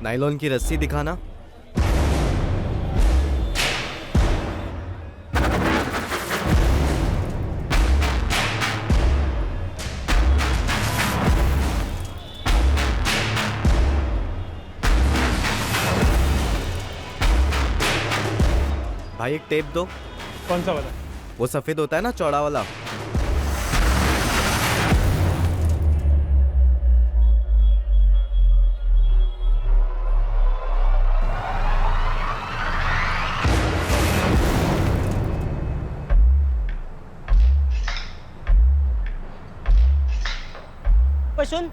Nylon की रस्सी दिखाना। भाई एक टेप दो। कौन सा वाला? वो सफेद होता है ना, चौड़ा वाला। ओए सुन,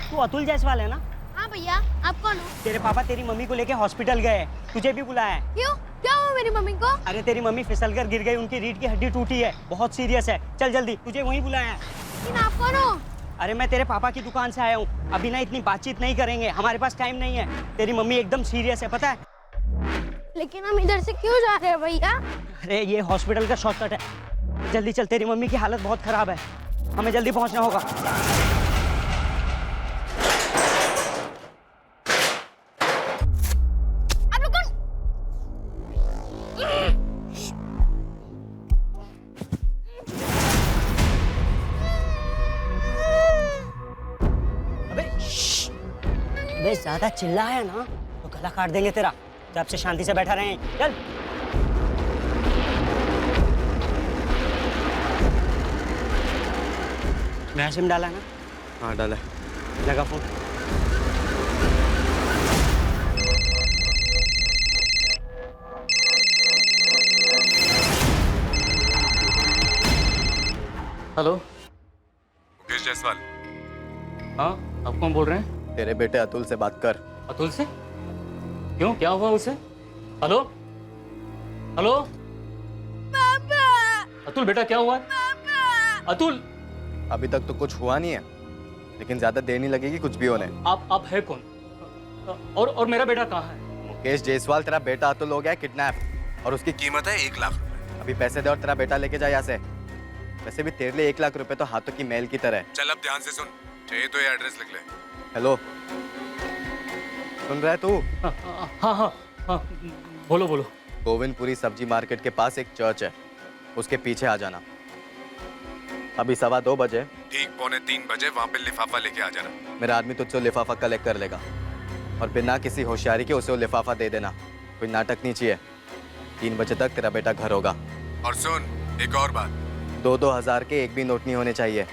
तू अतुल जायसवाल है ना? हाँ भैया, आप कौन हो? तेरे पापा तेरी मम्मी को लेके हॉस्पिटल गए, तुझे भी बुलाया है। क्यों? क्या हुआ मेरी मम्मी को? अरे तेरी मम्मी फिसलकर गिर गई, उनकी रीढ़ की हड्डी टूटी है, बहुत सीरियस है। चल जल्दी, तुझे वहीं बुलाया है। लेकिन आप कौन हो? अरे मैं तेरे पापा की दुकान से आया हूँ। अभी ना इतनी बातचीत नहीं करेंगे, हमारे पास टाइम नहीं है। तेरी मम्मी एकदम सीरियस है, पता है? लेकिन हम इधर से क्यों जा रहे हैं भैया? अरे ये हॉस्पिटल का शॉर्टकट है, जल्दी चल। तेरी मम्मी की हालत बहुत खराब है, हमें जल्दी पहुँचना होगा। आप लोग कौन? अबे ज्यादा चिल्लाया ना तो गला काट देंगे तेरा। जब से शांति से बैठा रहे, चल। नया सिम डाला ना? हाँ डाला। लगा फोन। हेलो, मुकेश जायसवाल। हाँ आप कौन बोल रहे हैं? तेरे बेटे अतुल से बात कर। अतुल से? क्यों, क्या हुआ उसे? हेलो हेलो पापा! अतुल बेटा, क्या हुआ? पापा! अतुल! अभी तक तो कुछ हुआ नहीं है, लेकिन ज्यादा देर नहीं लगेगी कुछ भी होने। आप है कौन? और मेरा बेटा कहाँ है? मुकेश जायसवाल, तेरा बेटा अतुल हो गया किडनैप और उसकी कीमत है 1 लाख रुपए। अभी पैसे दे और तेरा बेटा लेके जा यहाँ से। वैसे भी तेरे लिए 1 लाख रुपए तो हाथों की मैल की तरह है। चल अब ध्यान से सुन, चाहिए तो ये एड्रेस लिख ले। हेलो, सुन रहा है तू? हाँ, बोलो बोलो। गोविंदपुरी सब्जी मार्केट के पास एक चर्च है, उसके पीछे आ जाना। अभी 2:15 बजे ठीक 2:45 बजे वहाँ पे लिफाफा लेके आ जाना। मेरा आदमी तुझसे लिफाफा कलेक्ट कर लेगा और बिना किसी होशियारी के उसे वो लिफाफा दे देना। कोई नाटक नहीं चाहिए। 3 बजे तक तेरा बेटा घर होगा। और सुन, एक और बात, 2-2 हजार के एक भी नोट नहीं होने चाहिए,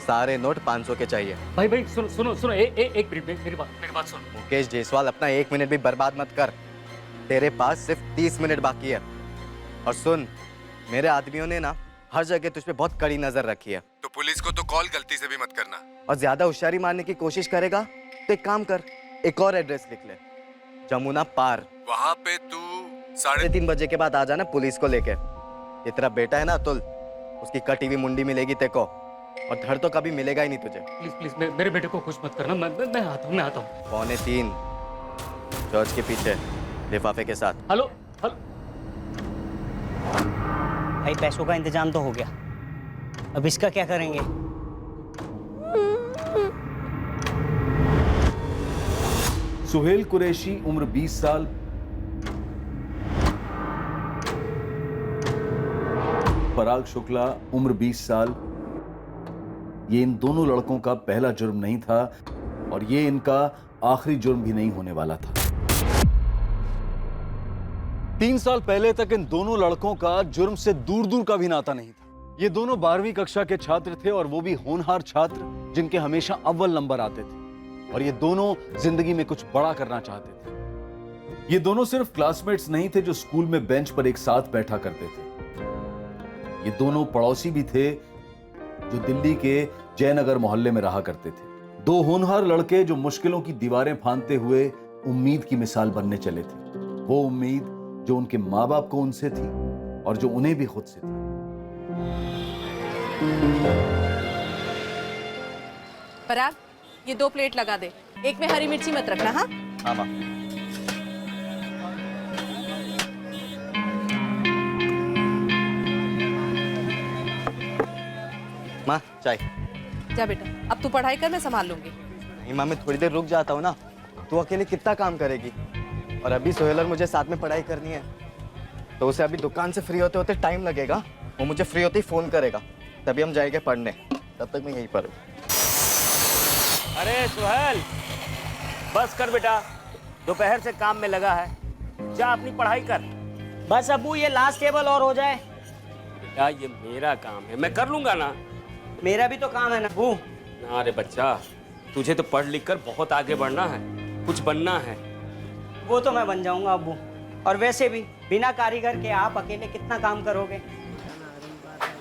सारे नोट 500 के चाहिए। भाई सुनो, एक मिनट, मेरी बात सुनो। मुकेश जायसवाल, अपना 1 मिनट भी बर्बाद मत कर। तेरे पास सिर्फ 30 मिनट बाकी है। और सुन, मेरे आदमियों ने ना हर जगह तुझ पे बहुत कड़ी नजर रखी है। तो पुलिस को तो कॉल गलती से भी मत करना। और ज्यादा होशियारी मारने की कोशिश करेगा तो एक काम कर, एक और एड्रेस लिख ले, जमुना पार। वहाँ पे तू 3:30 बजे के बाद आ जाना पुलिस को लेके। ये तेरा बेटा है ना अतुल, उसकी कटी हुई मुंडी मिलेगी तेको, और धड़ तो कभी मिलेगा ही नहीं तुझे। प्लीज मेरे बेटे को कुछ मत करना। मैं आता हूँ। 2:45 चर्च के पीछे लिफाफे के साथ। हेलो। भाई पैसों का इंतजाम तो हो गया, अब इसका क्या करेंगे? सुहेल कुरैशी उम्र 20 साल, पराग शुक्ला उम्र 20 साल। ये इन दोनों लड़कों का पहला जुर्म नहीं था और ये इनका आखिरी जुर्म भी नहीं होने वाला था। 3 साल पहले तक इन दोनों लड़कों का जुर्म से दूर दूर का भी नाता नहीं था। ये दोनों 12वीं कक्षा के छात्र थे और वो भी होनहार छात्र जिनके हमेशा अव्वल नंबर आते थे, और ये दोनों जिंदगी में कुछ बड़ा करना चाहते थे। ये दोनों सिर्फ क्लासमेट्स नहीं थे जो स्कूल में बेंच पर एक साथ बैठा करते थे, ये दोनों पड़ोसी भी थे जो दिल्ली के जयनगर मोहल्ले में रहा करते थे। 2 होनहार लड़के जो मुश्किलों की दीवारें फांदते हुए उम्मीद की मिसाल बनने चले थे। वो उम्मीद जो उनके माँ बाप को उनसे थी और जो उन्हें भी खुद से थी। पराग, ये 2 प्लेट लगा दे, एक में हरी मिर्ची मत रखना। हाँ हाँ माँ। माँ चाय। जा बेटा, अब तू पढ़ाई कर, मैं संभाल लूंगी। नहीं माँ, मैं थोड़ी देर रुक जाता हूँ ना। तू अकेले कितना काम करेगी? और अभी सोहेल और मुझे साथ में पढ़ाई करनी है, तो उसे अभी दुकान से फ्री होते होते टाइम लगेगा। वो मुझे फ्री होते ही फोन करेगा, तभी हम जाएंगे पढ़ने। तब तक मैं यहीं पर हूँ। अरे सुहेल, बस कर बेटा, दोपहर से काम में लगा है, जा अपनी पढ़ाई कर। बस अबू ये लास्ट टेबल और हो जाए। बेटा ये मेरा काम है, मैं कर लूंगा ना। मेरा भी तो काम है ना अबू। ना रे बच्चा, तुझे तो पढ़ लिख कर बहुत आगे बढ़ना है, कुछ बनना है। वो तो मैं बन जाऊंगा अबू। और वैसे भी बिना कारीगर के आप अकेले कितना काम करोगे?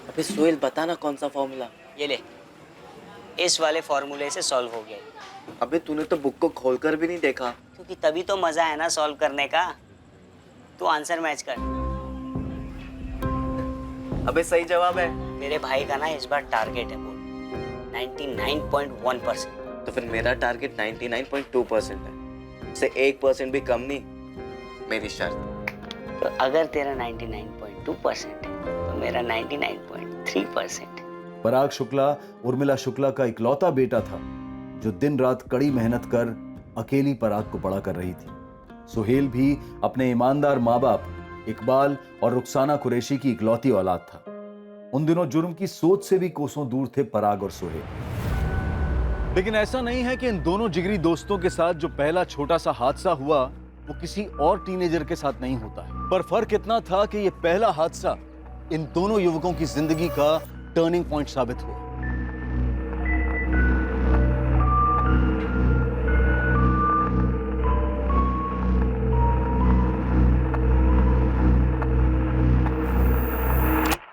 अबे सोहेल बता ना कौन सा फॉर्मूला। ये ले, इस वाले फॉर्मूले से सॉल्व हो गया। अबे तूने तो बुक को खोलकर भी नहीं देखा। क्योंकि तभी तो मजा है ना सॉल्व करने का। तू आंसर मैच कर। अबे सही जवाब है। मेरे भाई का ना इस बार टारगेट है बोल 99.1%। तो फिर मेरा टारगेट 99.2% है। से 1% भी कम नहीं, मेरी शर्त। तो अगर तेरा 99.2% है तो मेरा 99.3%। पराग शुक्ला उर्मिला शुक्ला का इकलौता बेटा था जो दिन रात कड़ी मेहनत कर अकेली पराग को बड़ा कर रही थी। सुहेल भी अपने ईमानदार माँ बाप इकबाल और रुखसाना कुरैशी की इकलौती औलाद था। उन दिनों जुर्म की सोच से भी कोसों दूर थे पराग और सुहेल। लेकिन ऐसा नहीं है कि इन दोनों जिगरी दोस्तों के साथ जो पहला छोटा सा हादसा हुआ वो किसी और टीनेजर के साथ नहीं होता है। पर फर्क इतना था कि ये पहला हादसा इन दोनों युवकों की जिंदगी का टर्निंग पॉइंट साबित हुआ।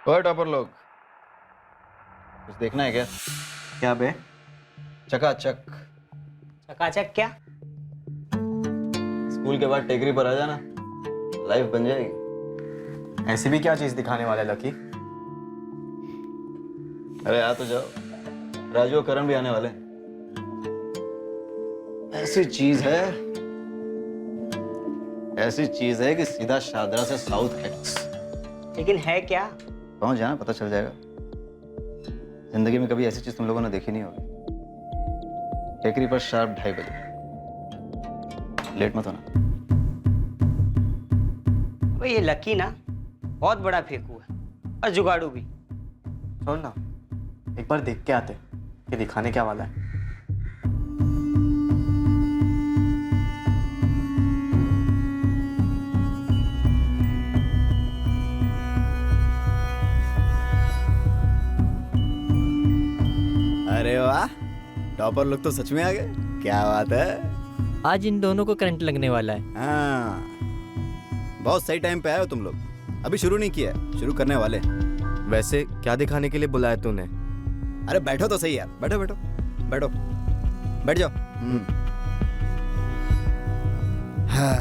ओए टॉपर लोग, कुछ देखना है क्या? क्या बे? चकाचक। चकाचक क्या? स्कूल के बाद टेकरी पर आ जाना, लाइफ बन जाएगी। ऐसी भी क्या चीज दिखाने वाला लकी? अरे आ तो जाओ, राजू और करण भी आने वाले। ऐसी चीज है कि सीधा शादरा से साउथ एक्स। लेकिन है क्या? पहुंच जाना, पता चल जाएगा। जिंदगी में कभी ऐसी चीज तुम लोगों ने देखी नहीं होगी। टेकरी पर शार्प 2:30 बजे, लेट मत होना। ये लकी ना बहुत बड़ा फेंकू है और जुगाड़ू भी। सुन ना, एक बार देख के आते कि दिखाने क्या वाला है। अरे वाह, टॉपर लोग तो सच में आ गए। क्या बात है। आज इन दोनों को करंट लगने वाला है। हाँ, बहुत सही टाइम पे आए हो तुम लोग। अभी शुरू नहीं किया है, शुरू करने वाले। वैसे क्या दिखाने के लिए बुलाया तूने? अरे बैठो तो सही यार, बैठो बैठो बैठो, बैठ जाओ। हाँ।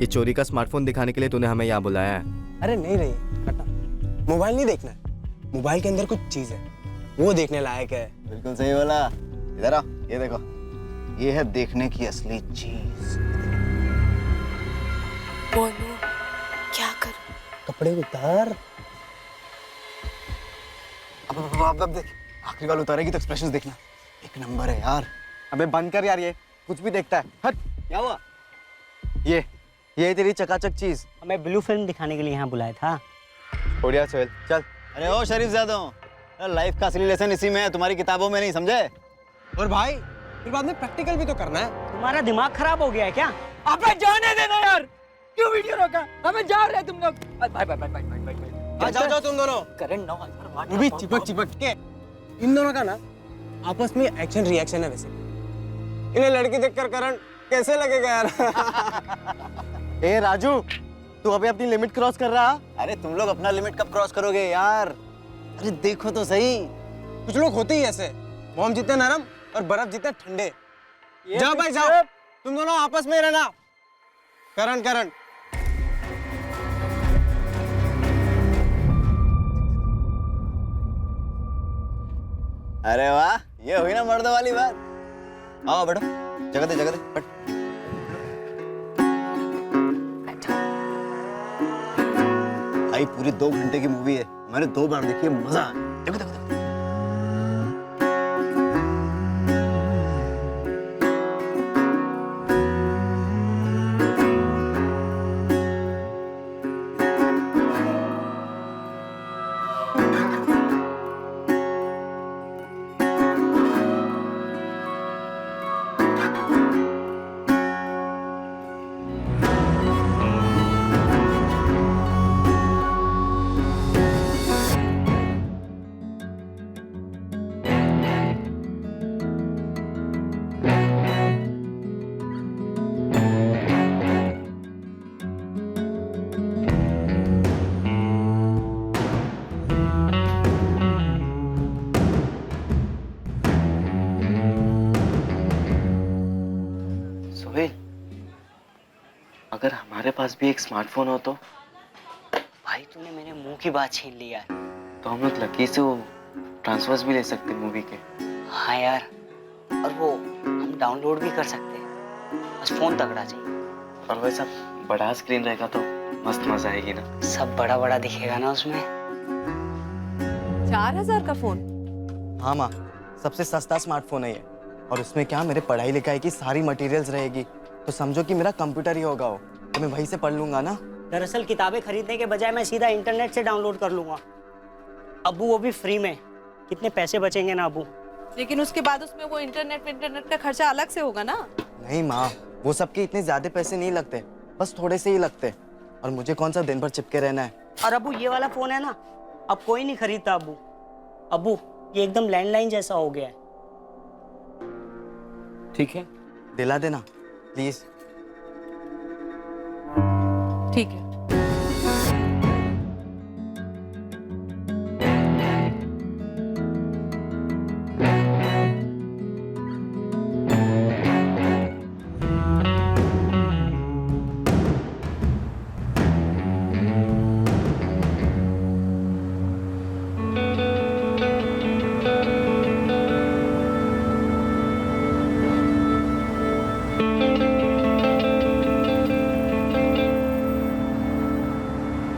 ये चोरी का स्मार्टफोन दिखाने के लिए तूने हमें यहाँ बुलाया है? अरे नहीं रही कटा, मोबाइल नहीं देखना है। मोबाइल के अंदर कुछ चीज है, वो देखने लायक है। बिल्कुल सही बोला। इधर आओ, ये देखो, ये है देखने की असली चीज। बोलो क्या कर? कपड़े उतार। अब देख, आखिरी वाला उतारेगी तो एक्सप्रेशंस देखना, एक नंबर है यार। अबे बंद कर यार, ये कुछ भी देखता है। हट। क्या हुआ? ये तेरी चकाचक चीज। हमें ब्लू फिल्म दिखाने के लिए यहाँ बुलाया था। बढ़िया सोहेल, चल। अरे ओ शरीफ ज़्यादा, लाइफ का असली लेसन इसी में है, तुम्हारी किताबों में नहीं, समझे? और भाई फिर बाद में प्रैक्टिकल भी तो करना है। तुम्हारा दिमाग खराब हो गया है क्या? अबे जाने देना यार, क्यों वीडियो रोका? हमें जा रहे तुम लोग। बाय जाओ तुम दोनों। करण 9,000 वाट। वो भी चिपक के। इन दोनों का ना आपस में एक्शन रिएक्शन है। वैसे इन्हें लड़की देखकर करण कैसे लगेगा यार? ए राजू, तू अभी अपनी लिमिट क्रॉस कर रहा। अरे तुम लोग अपना लिमिट कब क्रॉस करोगे यार? अरे देखो तो सही, कुछ लोग होते ही ऐसे, मोम जितने नरम और बर्फ जितने ठंडे। जाओ भाई जाओ, तुम दोनों आपस में रहना। करण करण अरे वाह, ये हुई ना मर्दों वाली बात। आओ बैठो, जगह दे बैठ। भाई पूरी 2 घंटे की मूवी है, मैंने 2 बार देखी है, मजा आ। देखो देखो देखो। पास भी एक स्मार्टफोन हो तो भाई तूने मेरे मुंह की बात छीन ली यार। तो हम लोग लकी से वो ट्रांसफर्स भी ले सकते मूवी के। हाँ यार, और वो हम डाउनलोड भी कर सकते हैं, बस फोन तगड़ा चाहिए। और वैसा बड़ा स्क्रीन रहेगा तो मस्त मजा आएगी ना। सब बड़ा बड़ा दिखेगा ना उसमें। 4000 का फोन? हाँ माँ, सबसे सस्ता स्मार्टफोन है ये। और उसमें क्या मेरे पढ़ाई लिखाई की सारी मटेरियल्स रहेगी, तो समझो कि मेरा कंप्यूटर ही होगा वो, तो मैं वहीं से पढ़ लूंगा ना। दरअसल किताबें खरीदने के बजाय मैं सीधा इंटरनेट से डाउनलोड कर लूंगा। अबू वो भी फ्री में, कितने पैसे बचेंगे ना अबू। लेकिन उसके बाद उसमें वो इंटरनेट का खर्चा अलग से होगा ना। नहीं माँ, वो सबके इतने ज्यादा पैसे नहीं लगते, बस थोड़े से ही लगते। और मुझे कौन सा दिन भर चिपके रहना है। और अबू ये वाला फोन है ना, अब कोई नहीं खरीदता अबू। अबू ये एकदम लैंडलाइन जैसा हो गया है। ठीक है, दिला देना प्लीज। ठीक है।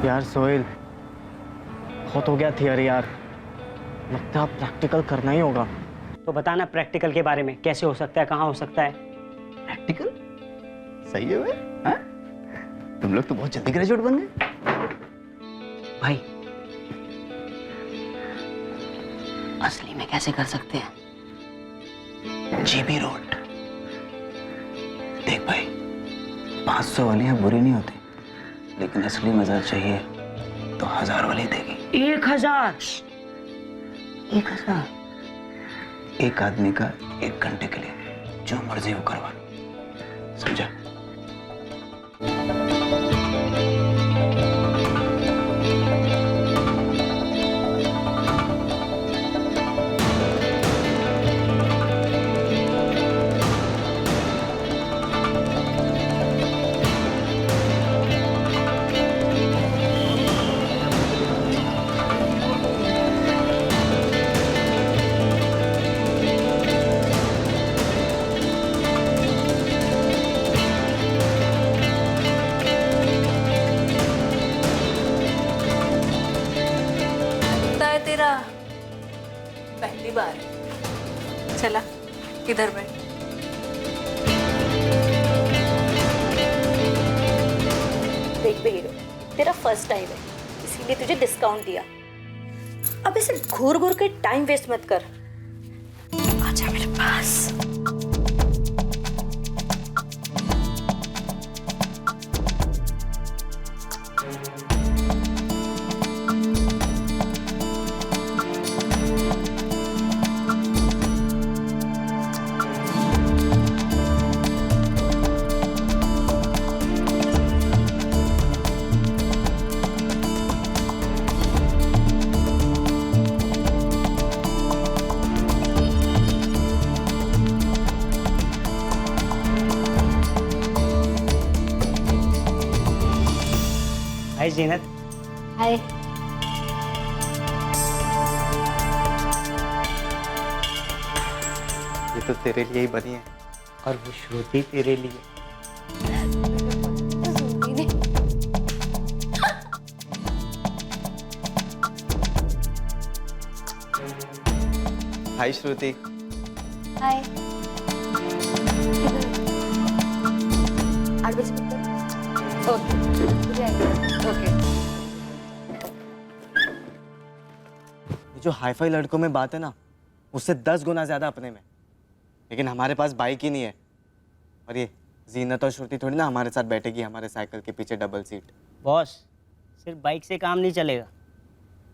यार सोहेल, बहुत हो गया थियरी यार, लगता है अब प्रैक्टिकल करना ही होगा। तो बताना प्रैक्टिकल के बारे में, कैसे हो सकता है, कहाँ हो सकता है। प्रैक्टिकल सही है वे? हाँ? तुम लोग तो बहुत जल्दी ग्रेजुएट बन गए। भाई असली में कैसे कर सकते हैं? GB road. देख भाई, 500 वालियां बुरी नहीं होती, लेकिन असली मजा चाहिए तो 1000 वाली देगी। 1000? 1000 एक आदमी का 1 घंटे के लिए जो मर्जी वो करवा, समझा? तेरा पहली बार है। चला इधर बैठ। देख बेरो, तेरा फर्स्ट टाइम है, इसीलिए तुझे डिस्काउंट दिया। अब ऐसे घूर घूर के टाइम वेस्ट मत कर, आजा मेरे पास। हाय जीनत। हाय। ये तो तेरे लिए ही बनी है। और वो श्रुति तेरे लिए। हाय श्रुति। हाय। 8 बजे ओके। ओके। ये जो हाईफाई लड़कों में बात है ना, उससे 10 गुना ज्यादा अपने में। लेकिन हमारे पास बाइक ही नहीं है। और ये जीनत और श्रुति थोड़ी ना हमारे साथ बैठेगी हमारे साइकिल के पीछे डबल सीट। बॉस, सिर्फ बाइक से काम नहीं चलेगा,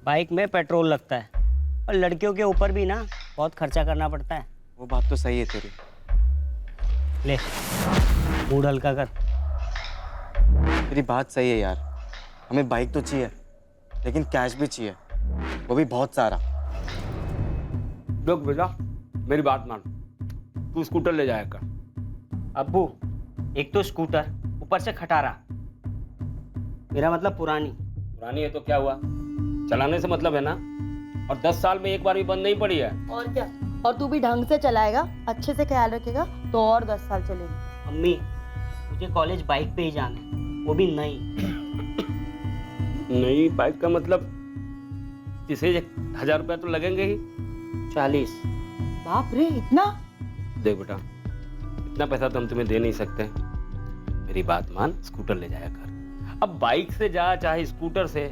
बाइक में पेट्रोल लगता है और लड़कियों के ऊपर भी ना बहुत खर्चा करना पड़ता है। वो बात तो सही है तेरी। ले मूड हल्का कर। तेरी बात सही है यार, हमें बाइक तो चाहिए लेकिन कैश भी चाहिए, वो भी बहुत सारा। देख बेटा, मेरी बात मान, तू स्कूटर ले जाएगा। अब्बू, एक तो स्कूटर, ऊपर से खटारा, मेरा मतलब पुरानी। पुरानी है तो क्या हुआ, चलाने से मतलब है ना। और 10 साल में एक बार भी बंद नहीं पड़ी है। और क्या, और तू भी ढंग से चलाएगा, अच्छे से ख्याल रखेगा तो और 10 साल चलेगी। अम्मी, मुझे कॉलेज बाइक पे ही जाना है, वो भी नई। नई बाइक का मतलब इसे 1000 रुपया तो लगेंगे ही। 40। बाप रे, इतना? देख बेटा, इतना पैसा तो हम तुम्हें दे नहीं सकते। मेरी बात मान, स्कूटर ले जाया कर। अब बाइक से जा चाहे स्कूटर से,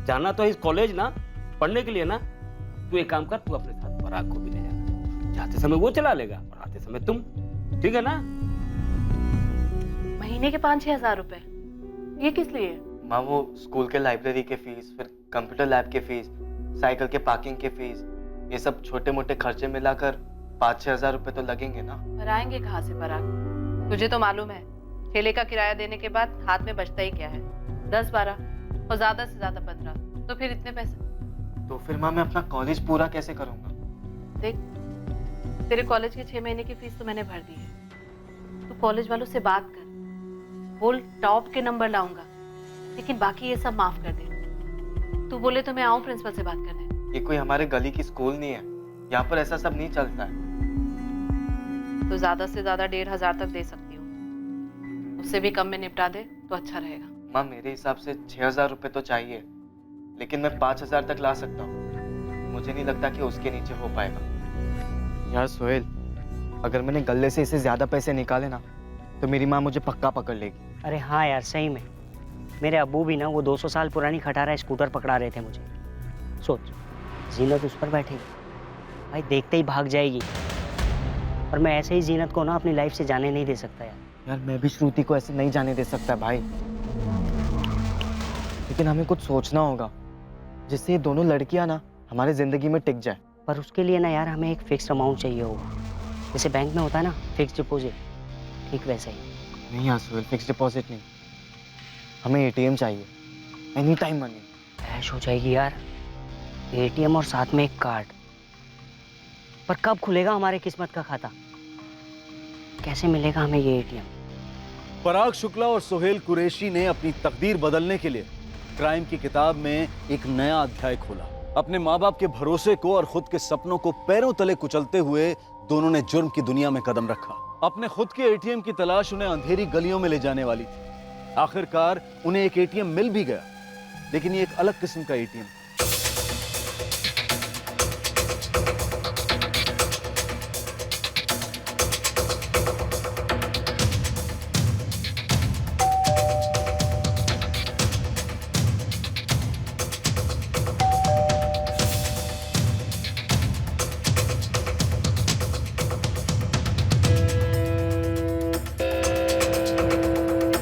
जाना तो इस कॉलेज ना, पढ़ने के लिए ना। तू एक काम कर, तू अपने साथ पराग को भी ले जाना। जाते समय वो चला लेगा और आते समय तुम, ठीक है ना? महीने के 5-6 हजार रुपए, ये किस लिए? माँ वो स्कूल के लाइब्रेरी के फीस, फिर कंप्यूटर लैब के फीस, साइकिल के पार्किंग के फीस, ये सब छोटे मोटे खर्चे मिलाकर 5-6 हजार रुपए तो लगेंगे ना। पर आएंगे कहाँ से पराग? तुझे तो मालूम है, ठेले का किराया देने के बाद हाथ में बचता ही क्या है, 10-12 और ज्यादा से ज्यादा 15, तो फिर इतने पैसे। तो फिर माँ मैं अपना कॉलेज पूरा कैसे करूँगा? देख, तेरे कॉलेज के 6 महीने की फीस तो मैंने भर दी है। तू कॉलेज वालों से बात कर, बोल टॉप के नंबर लाऊंगा, लेकिन बाकी ये सब माफ कर दे। तू बोले तो मैं आऊं प्रिंसिपल से बात करने। ये कोई हमारे गली की स्कूल नहीं है, यहाँ पर ऐसा सब नहीं चलता है। तो ज्यादा से ज्यादा 1500 तक दे सकती हूँ, उससे भी कम में निपटा दे तो अच्छा रहेगा। माँ मेरे हिसाब से 6000 रुपए तो चाहिए, लेकिन मैं 5000 तक ला सकता हूँ। मुझे नहीं लगता कि उसके नीचे हो पाएगा। यार सोहेल, अगर मैंने गले से इसे ज्यादा पैसे निकाले ना, तो मेरी माँ मुझे पक्का पकड़ लेगी। अरे हाँ यार, सही में मेरे अब्बू भी ना वो 200 साल पुरानी खटारा स्कूटर पकड़ा रहे थे मुझे। सोच, जीनत उस पर बैठेगी, भाई देखते ही भाग जाएगी। और मैं ऐसे ही जीनत को ना अपनी लाइफ से जाने नहीं दे सकता यार। यार मैं भी श्रुति को ऐसे नहीं जाने दे सकता भाई, लेकिन हमें कुछ सोचना होगा जिससे ये दोनों लड़कियां ना हमारे जिंदगी में टिक जाए। पर उसके लिए ना यार हमें एक फिक्स अमाउंट चाहिए होगा, जैसे बैंक में होता है ना फिक्स डिपॉजिट, ठीक वैसा ही। नहीं यार सोहेल, फिक्स डिपॉजिट नहीं, हमें एटीएम चाहिए, एनी टाइम मनी। ऐश हो जाएगी यार, एटीएम और साथ में एक कार्ड। पर कब खुलेगा हमारे किस्मत का खाता, कैसे मिलेगा हमें ये एटीएम? पराग शुक्ला और सोहेल कुरैशी ने अपनी तकदीर बदलने के लिए क्राइम की किताब में एक नया अध्याय खोला। अपने माँ बाप के भरोसे को और खुद के सपनों को पैरों तले कुचलते हुए दोनों ने जुर्म की दुनिया में कदम रखा। अपने खुद के एटीएम की तलाश उन्हें अंधेरी गलियों में ले जाने वाली थी। आखिरकार उन्हें एक एटीएम मिल भी गया, लेकिन ये एक अलग किस्म का एटीएम।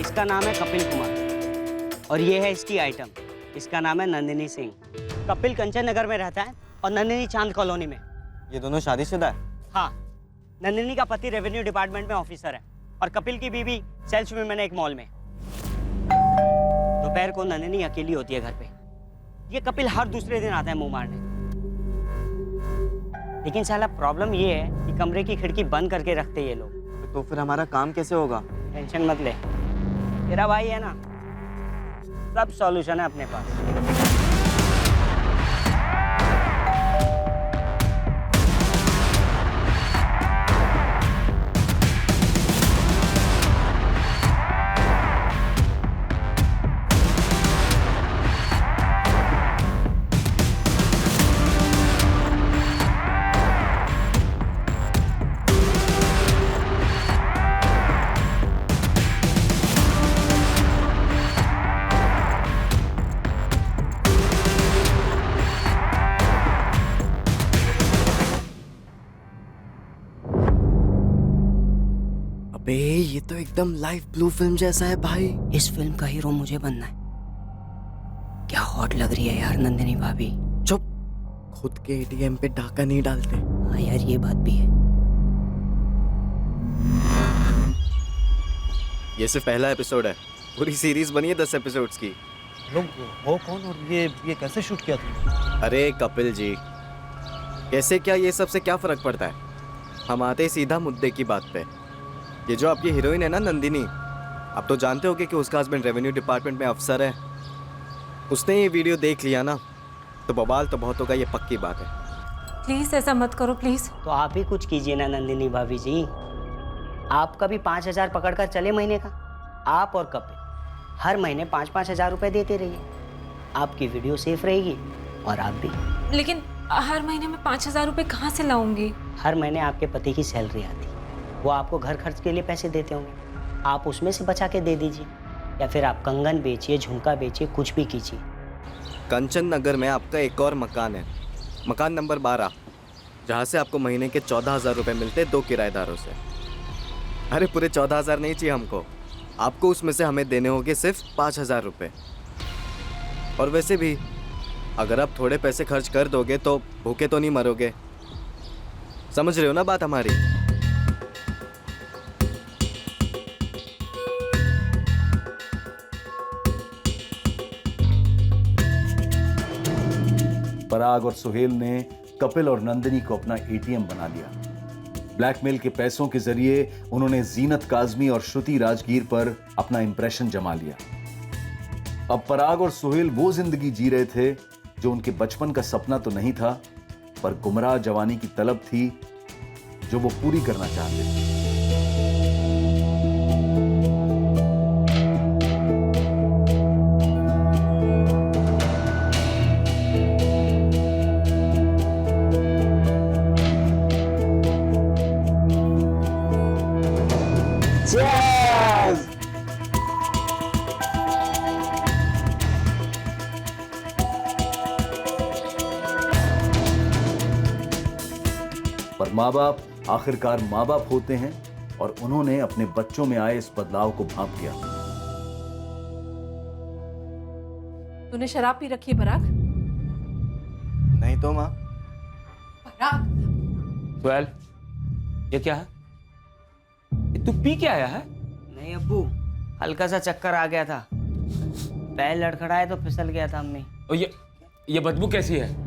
इसका नाम है कपिल कुमार और ये है इसकी आइटम। इसका नाम है नंदिनी सिंह। कपिल कंचन नगर में रहता है और नंदिनी चांद कॉलोनी में। ये दोनों शादीशुदा है? हाँ, नंदिनी का पति रेवेन्यू डिपार्टमेंट में ऑफिसर है और कपिल की बीवी सेल्स वुमेन है एक मॉल में। दोपहर को नंदिनी अकेली होती है घर पे। ये कपिल हर दूसरे दिन आता है मुंह मारने। लेकिन साला प्रॉब्लम ये है कि कमरे की खिड़की बंद करके रखते ये लोग। तो फिर हमारा काम कैसे होगा? टेंशन मत ले, तेरा भाई है ना, सब सॉल्यूशन है अपने पास। अबे ये तो एकदम लाइव ब्लू फिल्म जैसा है भाई। इस फिल्म का हीरो मुझे बनना है। क्या हॉट लग रही है यार नंदिनी भाभी। चुप, खुद के एटीएम पे डाका नहीं डालते। हाँ यार, ये बात भी है। ये सिर्फ पहला एपिसोड है, पूरी सीरीज बनी है 10 एपिसोड्स की। लोग हो कौन और ये कैसे शूट किया तुमने? अरे कपिल जी, कैसे क्या ये सबसे क्या फर्क पड़ता है? हम आते सीधा मुद्दे की बात पे। ये जो आपकी हीरोइन है ना नंदिनी, आप तो जानते होगे कि उसका हस्बैंड रेवेन्यू डिपार्टमेंट में अफसर है। उसने ये वीडियो देख लिया ना तो बवाल तो बहुत होगा, ये पक्की बात है। प्लीज ऐसा मत करो प्लीज। तो आप ही कुछ कीजिए ना नंदिनी भाभी जी। आपका भी 5,000 पकड़ कर चले महीने का। आप और कपिल हर महीने 5-5 हज़ार रुपये देते रहिए। आपकी वीडियो सेफ रहेगी और आप भी। लेकिन हर महीने में 5,000 रुपए कहाँ से लाऊंगी? हर महीने आपके पति की सैलरी आती है, वो आपको घर खर्च के लिए पैसे देते होंगे, आप उसमें से बचा के दे दीजिए। या फिर आप कंगन बेचिए, झुमका बेचिए, कुछ भी कीजिए। कंचन नगर में आपका एक और मकान है, मकान नंबर 12, जहाँ से आपको महीने के 14,000 रुपये मिलते 2 किराएदारों से। अरे पूरे 14,000 नहीं चाहिए हमको, आपको उसमें से हमें देने होंगे सिर्फ 5,000 रुपये। और वैसे भी अगर आप थोड़े पैसे खर्च कर दोगे तो भूखे तो नहीं मरोगे। समझ रहे हो ना बात हमारी? पराग और सुहेल ने कपिल और नंदिनी को अपना एटीएम बना लिया। ब्लैकमेल के पैसों के जरिए उन्होंने जीनत काजमी और श्रुति राजगीर पर अपना इंप्रेशन जमा लिया। अब पराग और सुहेल वो जिंदगी जी रहे थे जो उनके बचपन का सपना तो नहीं था, पर गुमराह जवानी की तलब थी जो वो पूरी करना चाहते थे। पर माँ बाप आखिरकार माँ बाप होते हैं और उन्होंने अपने बच्चों में आए इस बदलाव को भांप लिया। तूने शराब पी रखी है पराग? नहीं तो माँ। पराग, सुहेल, ये क्या है? ये तू पी क्या आया है? नहीं अब्बू, हल्का सा चक्कर आ गया था, पैर लड़खड़ाए तो फिसल गया था अम्मी। और ये बदबू कैसी है?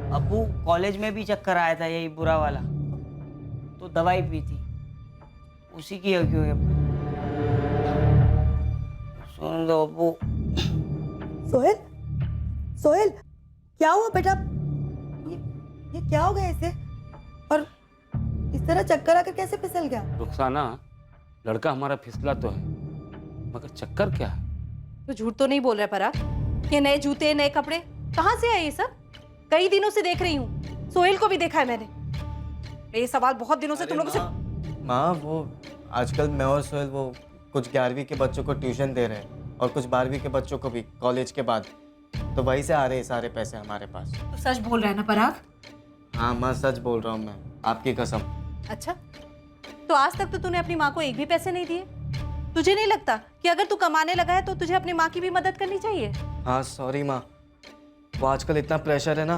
अब्बू कॉलेज में भी चक्कर आया था यही बुरा वाला, तो दवाई पी थी, उसी की है क्यों अब्बू? सुन लो अब्बू। सोहेल, सोहेल, क्या हुआ बेटा? ये क्या हो गया इसे? और इस तरह चक्कर आकर कैसे फिसल गया? रुखसाना, लड़का हमारा फिसला तो है, मगर चक्कर क्या है? तो झूठ तो नहीं बोल रहा पराग? ये नए जूते, नए कपड़े कहाँ से आए ये सब? कई दिनों से देख रही हूँ, सोहेल को भी देखा है मैंने। ये सवाल बहुत दिनों से तुम लोगों से। माँ वो आजकल मैं और सोहेल वो कुछ 11वीं के बच्चों को ट्यूशन दे रहे हैं और कुछ 12वीं के बच्चों को भी कॉलेज के बाद, तो वहीं से आ रहे हैं सारे पैसे हमारे पास। तो सच बोल रहा है ना पराग? हाँ माँ सच बोल रहा हूँ मैं, आपकी कसम। अच्छा, तो आज तक तो तूने अपनी माँ को एक भी पैसे नहीं दिए? तुझे नहीं लगता कि अगर तू कमाने लगा है तो तुझे अपनी माँ की भी मदद करनी चाहिए? हाँ सॉरी माँ, वो आजकल इतना प्रेशर है ना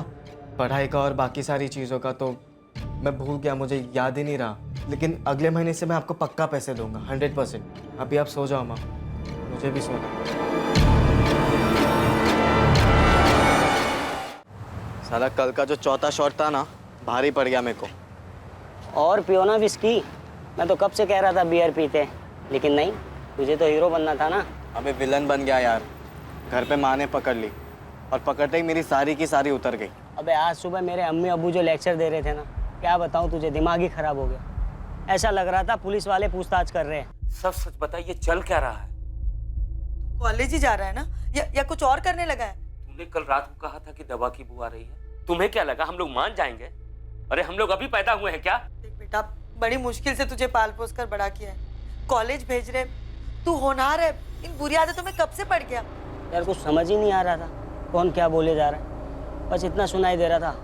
पढ़ाई का और बाकी सारी चीज़ों का, तो मैं भूल गया, मुझे याद ही नहीं रहा। लेकिन अगले महीने से मैं आपको पक्का पैसे दूंगा 100%। अभी आप सो जाओ माँ, मुझे भी सोना। साला कल का जो चौथा शॉट था ना, भारी पड़ गया मेरे को। और पियो ना विस्की, मैं तो कब से कह रहा था बियर पीते, लेकिन नहीं, तुझे तो हीरो बनना था ना। अबे विलन बन गया यार। घर पे माँ ने पकड़ ली और पकड़ते ही मेरी सारी की सारी उतर गई। अबे आज सुबह मेरे अम्मी अब्बू जो लेक्चर दे रहे थे ना, क्या बताऊं तुझे, दिमाग ही खराब हो गया। ऐसा लग रहा था पुलिस वाले पूछताछ कर रहे हैं। सब सच बता, ये चल क्या रहा है? कॉलेज ही जा रहा है ना, या कुछ और करने लगा है? तूने कल रात को कहा था कि दवा की बू आ रही है, तुम्हें क्या लगा हम लोग मान जाएंगे? अरे हम लोग अभी पैदा हुए हैं क्या? देख बेटा, बड़ी मुश्किल से तुझे पाल पोस कर बड़ा किया है, कॉलेज भेज रहे, तू होनहार है, इन बुरी आदतों में कब से पड़ गया? यार कुछ समझ ही नहीं आ रहा था कौन क्या बोले जा रहा है, बस इतना सुनाई दे रहा था,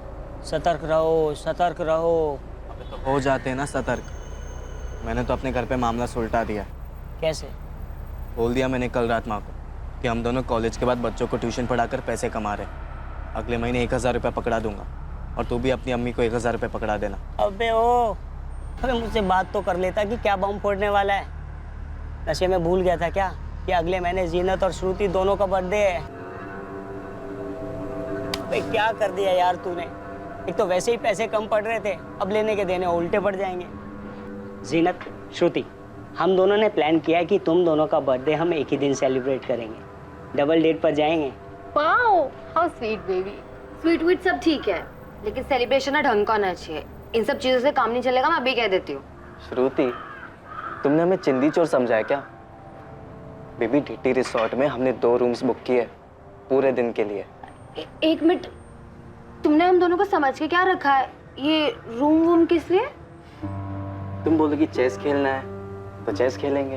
सतर्क रहो, सतर्क रहो। अबे तो हो जाते हैं ना सतर्क। मैंने तो अपने घर पे मामला सुलटा दिया। कैसे? बोल दिया मैंने कल रात माँ को कि हम दोनों कॉलेज के बाद बच्चों को ट्यूशन पढ़ाकर पैसे कमा रहे हैं। अगले महीने 1,000 रुपये पकड़ा दूंगा और तू भी अपनी अम्मी को 1,000 रुपये पकड़ा देना। अबे मुझसे बात तो कर लेता कि क्या बम फोड़ने वाला है। नशे में भूल गया था क्या कि अगले महीने जीनत और श्रुति दोनों का बर्थडे है। भाई क्या कर दिया यार तूने, एक तो वैसे ही पैसे कम पड़ रहे थे, अब लेने के देने उल्टे पड़ जाएंगे। जीनत, श्रुति, हम दोनों ने प्लान किया है कि तुम दोनों का बर्थडे हम एक ही दिन सेलिब्रेट करेंगे। डबल डेट पर जाएंगे। Wow how sweet baby. Sweet wheat सब ठीक है, लेकिन सेलिब्रेशन ना ढंग का होना चाहिए। इन सब चीजों से काम नहीं चलेगा, मैं अभी कह देती हूँ। श्रुति, तुमने हमें चिंदी चोर समझा है क्या? बेबी, डीटी रिसोर्ट में हमने 2 रूम्स बुक किए पूरे दिन के लिए। एक मिनट, तुमने हम दोनों को समझ के क्या रखा है? ये रूम वूम किस लिए? तुम बोलोगी चेस खेलना है तो चेस खेलेंगे,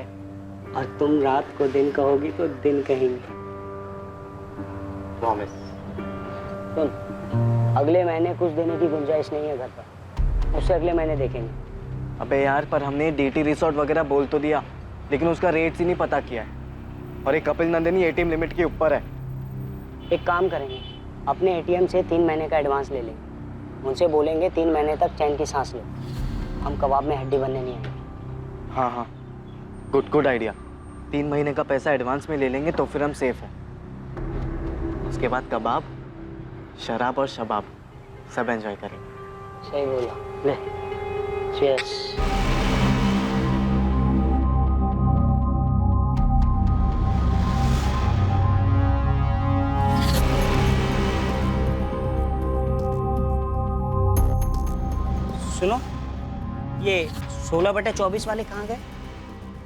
और तुम रात को दिन कहोगी तो दिन कहेंगे। प्रॉमिस। सुन, अगले महीने कुछ देने की गुंजाइश नहीं है घर पर, उससे अगले महीने देखेंगे। अबे यार, पर हमने डीटी रिसोर्ट वगैरह बोल तो दिया, लेकिन उसका रेट ही नहीं पता किया है, और एक कपिल नंदिनी एटीएम लिमिट के ऊपर है। एक काम करेंगे, अपने एटीएम से 3 महीने का एडवांस ले लेंगे। उनसे बोलेंगे 3 महीने तक चैन की सांस लो, हम कबाब में हड्डी बनने नहीं आएंगे। हाँ हाँ, गुड आइडिया। 3 महीने का पैसा एडवांस में ले लेंगे तो फिर हम सेफ हैं। उसके बाद कबाब, शराब और शबाब सब एंजॉय करेंगे। सही बोला। ले, चीयर्स। सुनो, ये 16/24 वाले कहाँ गए?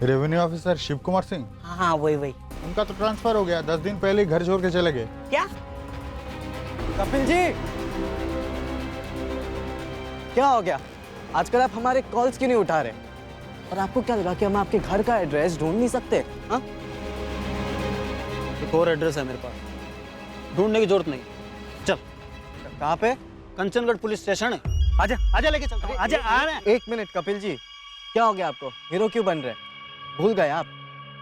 Revenue officer Shiv Kumar Singh. हाँ, वही। उनका तो ट्रांसफर हो गया, 10 दिन पहले ही घर छोड़ के चले गए। क्या? कपिल जी, क्या हो गया? आजकल आप हमारे कॉल्स क्यों नहीं उठा रहे? और आपको क्या लगा कि हम आपके घर का एड्रेस ढूंढ नहीं सकते? हाँ, एक और एड्रेस है मेरे पास, ढूंढने की जरूरत नहीं। चल। कहाँ पे? कंचनगढ़ पुलिस स्टेशन है। आजा आजा, लेके चलता हूँ। आजा, आ रहे हैं। 1 मिनट कपिल जी, क्या हो गया आपको? हीरो क्यों बन रहे? भूल गए आप?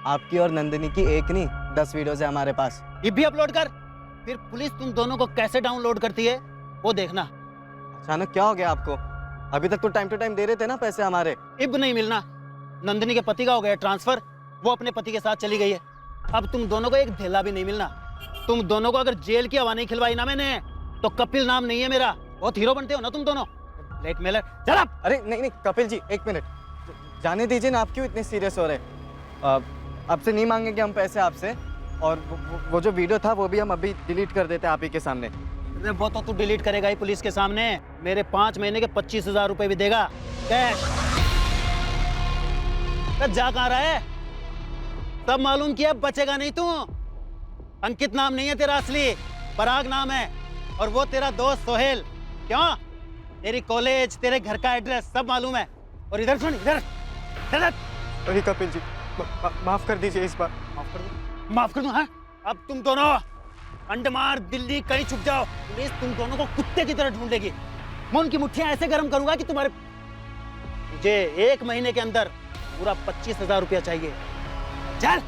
आपकी और नंदिनी की एक नहीं 10 वीडियोस है हमारे पास। ये भी अपलोड कर, फिर पुलिस तुम दोनों को कैसे डाउनलोड करती है वो देखना। अचानक क्या हो गया आपको? अभी तक तो टाइम टू टाइम दे रहे थे ना पैसे हमारे। इब नहीं मिलना। नंदिनी के पति का हो गया ट्रांसफर, वो अपने पति के साथ चली गई है। अब तुम दोनों को एक धेला भी नहीं मिलना। तुम दोनों को अगर जेल की हवा नहीं खिलवाई ना मैंने, तो कपिल नाम नहीं है मेरा। बहुत हीरो बनते हो ना तुम दोनों, ब्लैकमेलर। चल अब। अरे नहीं कपिल जी, 1 मिनट जाने दीजिए ना। आप क्यों इतने सीरियस हो रहे? आपसे नहीं मांगेंगे हम पैसे आपसे, और वो जो वीडियो था वो भी हम अभी डिलीट कर देते हैं आप ही के सामने। वो तो तू डिलीट करेगा ही पुलिस के सामने। मेरे 5 महीने के 25,000 रुपए भी देगा कैश। जा कहाँ रहा है? सब मालूम किया, बचेगा नहीं तू। अंकित नाम नहीं है तेरा असली, पराग नाम है, और वो तेरा दोस्त सोहेल। क्यों? तेरी कॉलेज, तेरे घर का एड्रेस सब मालूम है। और इधर सुन, इधर। अरे कपिल जी, माफ कर दीजिए इस बार। माफ कर दूं? हाँ, अब तुम दोनों अंडमान दिल्ली कहीं छुप जाओ, पुलिस तुम दोनों को कुत्ते की तरह ढूंढेगी। मैं उनकी मुट्ठियां ऐसे गर्म करूंगा कि तुम्हारे, मुझे 1 महीने के अंदर पूरा 25,000 रुपया चाहिए। चल।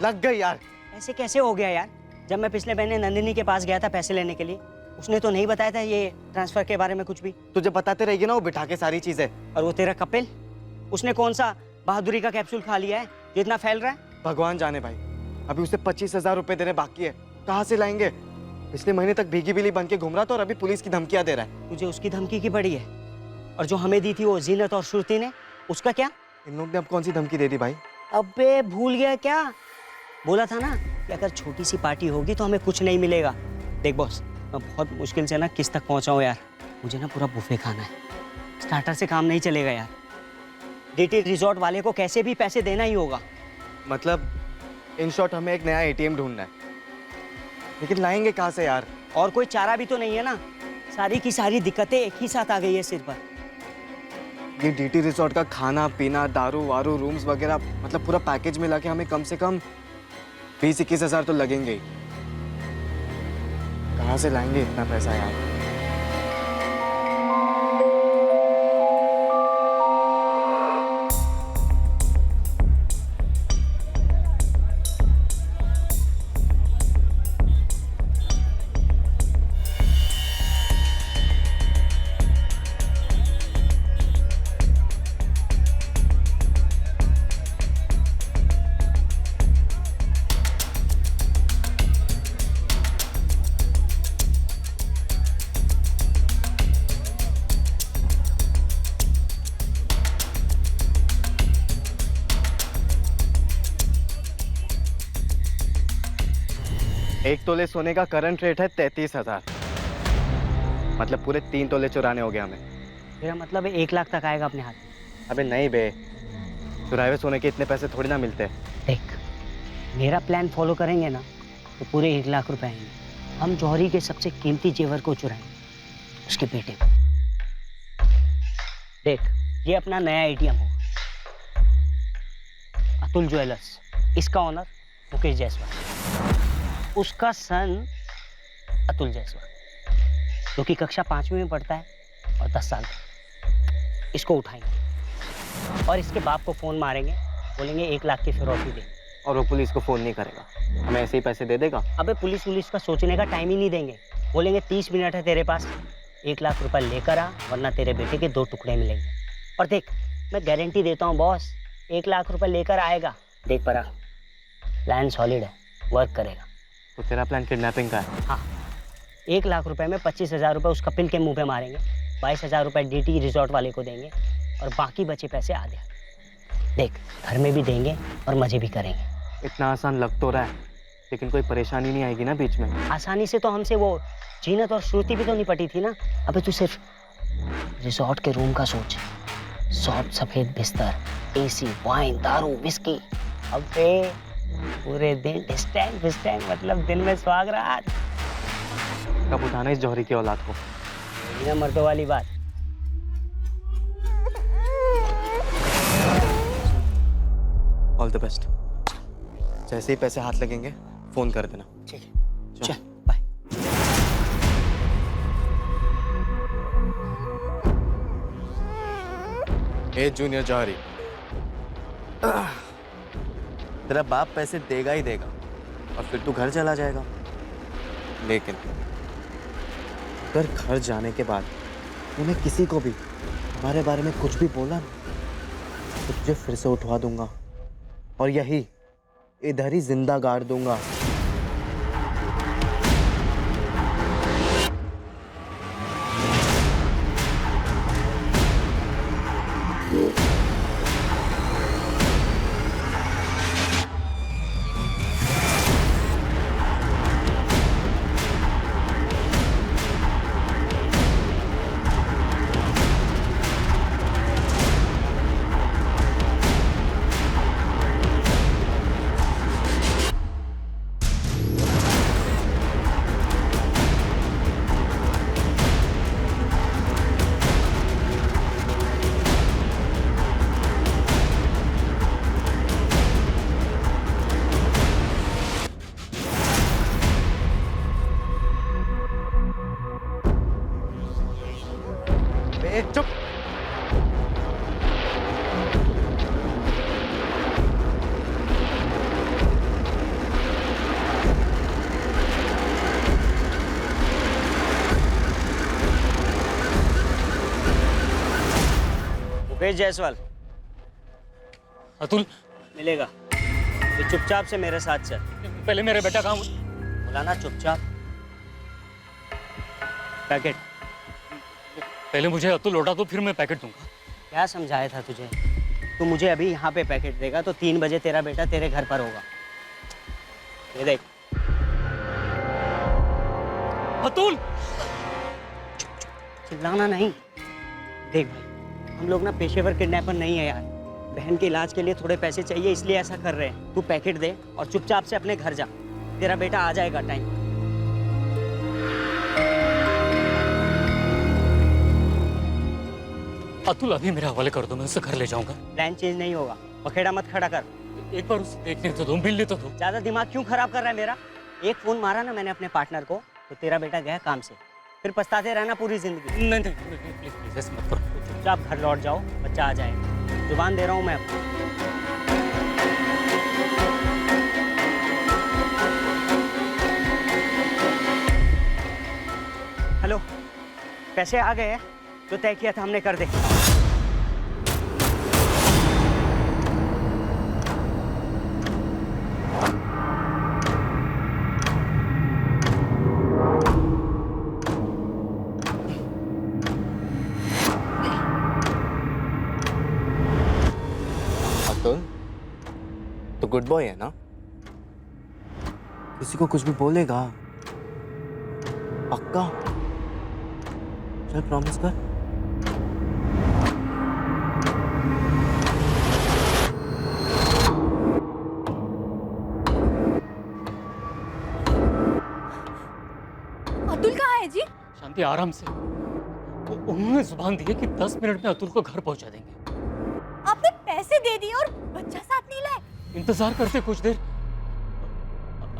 लग गई यार। ऐसे कैसे हो गया यार? जब मैं पिछले महीने नंदिनी के पास गया था पैसे लेने के लिए, उसने तो नहीं बताया था ये ट्रांसफर के बारे में कुछ भी। तुझे बताते रहेगी ना वो बिठा के सारी चीजें। और वो तेरा कपिल, उसने कौन सा बहादुरी का कैप्सूल खा लिया है जो इतना फैल रहा है? भगवान जाने भाई, अभी उसे 25,000 रुपए देने बाकी है। कहाँ से लाएंगे? पिछले महीने तक भीगी बिल्ली बन के घूम रहा था और अभी पुलिस की धमकियां दे रहा है। तुझे उसकी धमकी की पड़ी है? और जो हमें दी थी वो जीनत और श्रुति ने, उसका क्या? इन लोग ने अब कौन सी धमकी दे दी भाई? अबे भूल गया क्या? बोला था ना कि अगर छोटी सी पार्टी होगी तो हमें कुछ नहीं मिलेगा। देख बॉस, मैं बहुत मुश्किल से ना किस तक पहुंचा हूँ यार। मुझे ना पूरा बुफे खाना है, स्टार्टर से काम नहीं चलेगा यार। डीटी रिजॉर्ट वाले को कैसे भी पैसे देना ही होगा। मतलब इन शॉर्ट हमें एक नया एटीएम ढूंढना है, लेकिन लाएंगे कहाँ से यार? और कोई चारा भी तो नहीं है ना। सारी की सारी दिक्कतें एक ही साथ आ गई है सिर पर। ये डीटी रिजॉर्ट का खाना पीना, दारू वारू, रूम्स वगैरह, मतलब पूरा पैकेज मिला के हमें कम से कम 20-21 हज़ार तो लगेंगे ही। कहाँ से लाएंगे इतना पैसा यार? एक तोले सोने का करंट रेट है 33,000। मतलब पूरे 3 तोले चुराने हो गए हमें। मेरा मतलब है 1 लाख तक आएगा अपने हाथ में। अबे नहीं बे, चुराए हुए सोने के इतने पैसे थोड़ी ना मिलते। देख, मेरा प्लान फॉलो करेंगे ना तो पूरे 1 लाख रुपए आएंगे। हम जौहरी के सबसे कीमती जेवर को चुराएंगे, उसके बेटे को। देख, ये अपना नया एटीएम होगा, अतुल ज्वेलर्स। इसका ऑनर मुकेश जायसवाल, उसका सन अतुल जायसवाल, जो कि कक्षा 5वीं में पढ़ता है और 10 साल का। इसको उठाएंगे और इसके बाप को फोन मारेंगे, बोलेंगे 1 लाख की फिरौती दे। और वो पुलिस को फोन नहीं करेगा, हमें ऐसे ही पैसे दे देगा। अबे पुलिस का सोचने का टाइम ही नहीं देंगे। बोलेंगे 30 मिनट है तेरे पास, 1 लाख रुपए लेकर आ, वरना तेरे बेटे के 2 टुकड़े मिलेंगे। और देख, मैं गारंटी देता हूँ बॉस, 1 लाख रुपए लेकर आएगा। देख परा, प्लान सॉलिड है, वर्क करेगा। तो तेरा प्लान किडनैपिंग का है? हाँ, 1 लाख रुपए में 25,000 रुपए उस कपिल के मुंह पे मारेंगे, 22,000 रुपए DT रिजॉर्ट वाले को देंगे और बाकी बचे पैसे आधे। देख, घर में भी देंगे और मजे भी करेंगे। इतना आसान लग तो रहा है, लेकिन कोई परेशानी नहीं आएगी ना बीच में? आसानी से तो हमसे वो जीनत और श्रुति भी तो निपटी थी ना। अबे तू सिर्फ रिजॉर्ट के रूम का सोच, सॉफ्ट सफेद बिस्तर, AC, वाइन, दारू, विस्की। अबे पूरे दिन डिस्टैंग फिस्टैंग, मतलब दिन में स्वाग रात। कब उठाना इस जौहरी की औलाद को? ये मर्दों वाली बात। All the best. जैसे ही पैसे हाथ लगेंगे फोन कर देना। ठीक है, चल बाय। ए जूनियर जौहरी, तेरा बाप पैसे देगा ही देगा और फिर तू घर चला जाएगा। लेकिन अगर घर जाने के बाद तूने किसी को भी हमारे बारे में कुछ भी बोला ना, तो तुझे फिर से उठवा दूंगा और यही इधर ही जिंदा गाड़ दूंगा। चुप। मुकेश जायसवाल। अतुल मिलेगा, तो चुपचाप से मेरे साथ चल। पहले मेरे बेटा कहाँ? बोला ना चुपचाप। पैकेट पहले मुझे अतुल लौटा दो, फिर मैं पैकेट दूंगा। क्या समझाया था तुझे? तू मुझे अभी यहाँ पे पैकेट देगा तो 3 बजे तेरा बेटा तेरे घर पर होगा। ये देख। अतुल! चिल्लाना नहीं। देख भाई, हम लोग ना पेशेवर किडनैपर नहीं है यार। बहन के इलाज के लिए थोड़े पैसे चाहिए, इसलिए ऐसा कर रहे हैं। तू पैकेट दे और चुपचाप से अपने घर जा, तेरा बेटा आ जाएगा टाइम। अतुल अभी मेरे हवाले कर दो, मैं उसे घर ले जाऊंगा। प्लान चेंज नहीं होगा, पखेड़ा मत खड़ा कर। एक बार उसे देखने तो दो, मिलने तो दो। ज्यादा दिमाग क्यों खराब कर रहा है मेरा? एक फोन मारा ना मैंने अपने पार्टनर को तो तेरा बेटा गया काम से, फिर पछताते रहना पूरी जिंदगी। नहीं प्लीज प्लीज ऐसे मत करो। चुपचाप घर लौट जाओ, बच्चा आ जाएगा। जुबान दे रहा हूँ मैं आपको। हेलो, पैसे आ गए हैं, जो तय किया था हमने कर दे। अतुल तो गुड बॉय है ना? किसी को कुछ भी बोलेगा? पक्का? चल प्रॉमिस कर। अतुल कहाँ है जी? शांति आराम से। उन्होंने जुबान दी है कि 10 मिनट में अतुल को घर पहुंचा देंगे। आपने पैसे दे दिए और बच्चा साथ नहीं लाए। इंतजार करते कुछ देर,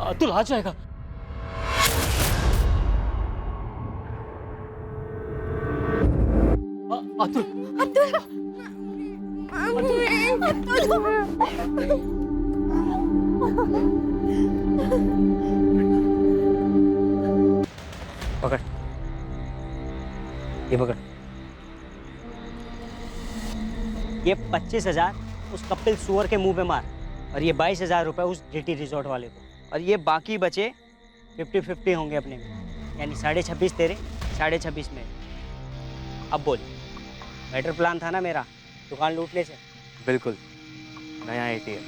अतुल आ जाएगा। अतुल अतुल पकड़, ये पकड़। ये 25,000 उस कपिल सुअर के मुंह पे मार, और ये 22,000 रुपए उस जीटी रिजॉर्ट वाले को, और ये बाकी बचे 50-50 होंगे अपने में, यानी 26.5 तेरे, 26.5 मेरे। अब बोल, बेटर प्लान था ना मेरा दुकान लूटने से? बिल्कुल, नया एटीएम।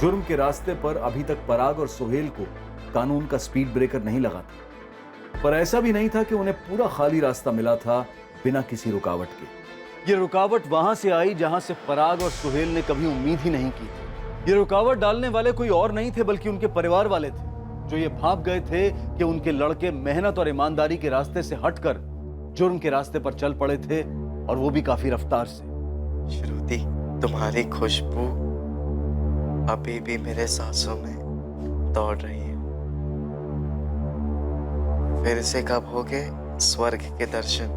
जुर्म के रास्ते पर अभी तक पराग और सोहेल को कानून का स्पीड ब्रेकर नहीं लगा था, पर ऐसा भी नहीं था कि उन्हें पूरा खाली रास्ता मिला था बिना किसी रुकावट के। ये रुकावट वहां से आई जहां से पराग और सोहेल ने कभी उम्मीद ही नहीं की थी। ये रुकावट डालने वाले कोई और नहीं थे बल्कि उनके परिवार वाले थे, जो ये भाप गए थे कि उनके लड़के मेहनत और ईमानदारी के रास्ते से हटकर जुर्म के रास्ते पर चल पड़े थे, और वो भी काफी रफ्तार से। श्रुति, तुम्हारी खुशबू अभी भी मेरे सांसों में दौड़ रही है। फिर से कब होगे स्वर्ग के दर्शन?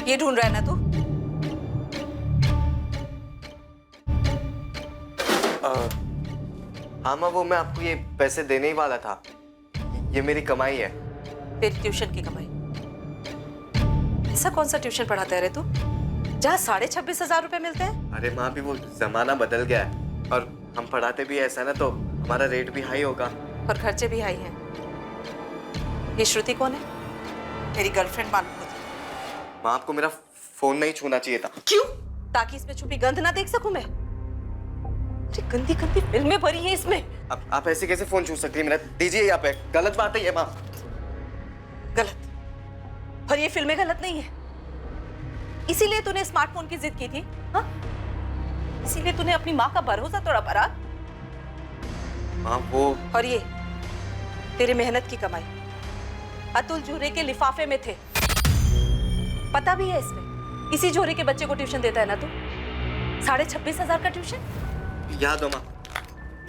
ये ढूंढ रहा है ना तू? हाँ माँ, वो मैं आपको ये पैसे देने ही वाला था। ये मेरी कमाई है। तेरी ट्यूशन की कमाई? ऐसा कौन सा ट्यूशन पढ़ाता है रे तू, जहाँ 26,500 रुपए मिलते हैं? अरे माँ, भी वो जमाना बदल गया है, और हम पढ़ाते भी ऐसा ना तो हमारा रेट भी हाई होगा और खर्चे भी हाई हैं। ये श्रुति कौन है? मेरी गर्लफ्रेंड मालूम होती। माँ, आपको मेरा फोन नहीं छूना चाहिए था। क्यों? ताकि इसमें छुपी गंध ना देख सकूं मैं? अरे गंदी गंदी फिल्में भरी हैं इसमें। आप ऐसे कैसे फोन छू सकती है मेरा? दीजिए यहाँ पे, गलत बात है ये माँ। गलत? और ये फिल्में गलत नहीं है, इसीलिए तूने स्मार्टफोन की जिद की थी? हाँ, इसीलिए तूने अपनी माँ का भरोसा तोड़ा पराग? माँ वो, और ये तेरे मेहनत की कमाई अतुल जोरे के लिफाफे में थे, पता भी है इसमें। इसी जोरे के बच्चे को ट्यूशन देता है ना तू? 26,500 का ट्यूशन? याद हो माँ,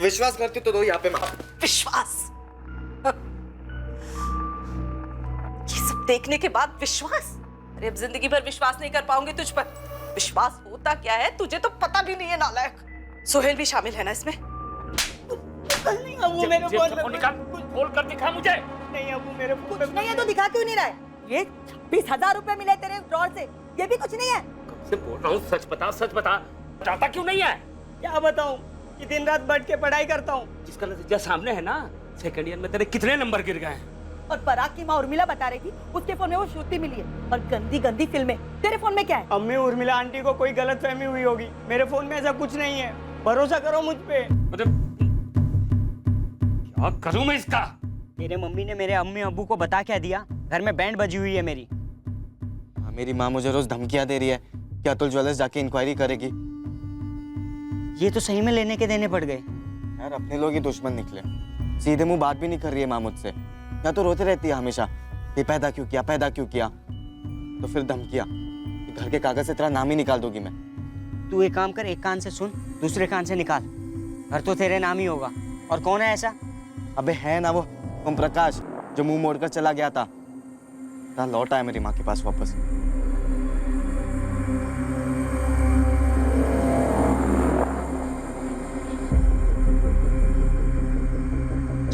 विश्वास करती तो दो यहाँ पे माँ। विश्वास? ये सब देखने के बाद विश्वास? अरे अब जिंदगी भर विश्वास नहीं कर पाऊंगी तुझ पर। विश्वास होता क्या है तुझे तो पता भी नहीं है नालायक। सोहेल भी शामिल है ना इसमें? नहीं अबू, मेरे फोन निकाल, खोल कर दिखा मुझे। नहीं अबू, मेरे फोन कुछ नहीं है तो दिखा क्यों नहीं रहा है? ये 26,000 रुपए मिले तेरे ड्रॉर से, ये भी कुछ नहीं है? से बोल रहा हूँ, सच बता, सच बता। बताता क्यों नहीं है? क्या बताऊं कि दिन रात बैठ के पढ़ाई करता हूँ। जिसका नतीजा सामने है ना, सेकंड ईयर में तेरे कितने नंबर गिर गए हैं? और पराग की माँ उर्मिला बता रही थी उसके फोन में वो श्रुति मिली है और गंदी गंदी फिल्में। तेरे फोन में क्या है? अम्मी उर्मिला आंटी को कोई गलतफहमी हुई होगी, मेरे फोन में ऐसा कुछ नहीं है, भरोसा करो मुझ पे। क्या करूं मैं इसका? मेरे मम्मी ने मेरे अम्मी अब्बू को बता क्या दिया, घर में बैंड बजी हुई है मेरी। हाँ, मेरी माँ मुझे रोज धमकियां दे रही है कि अतुल ज्वेलर्स जाके इंक्वायरी करेगी। ये तो सही में लेने के देने पड़ गए। यार अपने लोग ही दुश्मन निकले, सीधे मुंह बात भी नहीं कर रही है माँ मुझसे, या तो रोती रहती है हमेशा कि पैदा क्यों किया, पैदा क्यों किया, तो फिर धमकियां कि घर के कागज से तेरा नाम ही निकाल दूंगी मैं। तू एक काम कर, एक कान से सुन दूसरे कान से निकाल, घर तो तेरे नाम ही होगा। और कौन है ऐसा? अबे है ना वो ओम प्रकाश जो मुंह मोड़कर चला गया था, लौटा है मेरी माँ के पास वापस।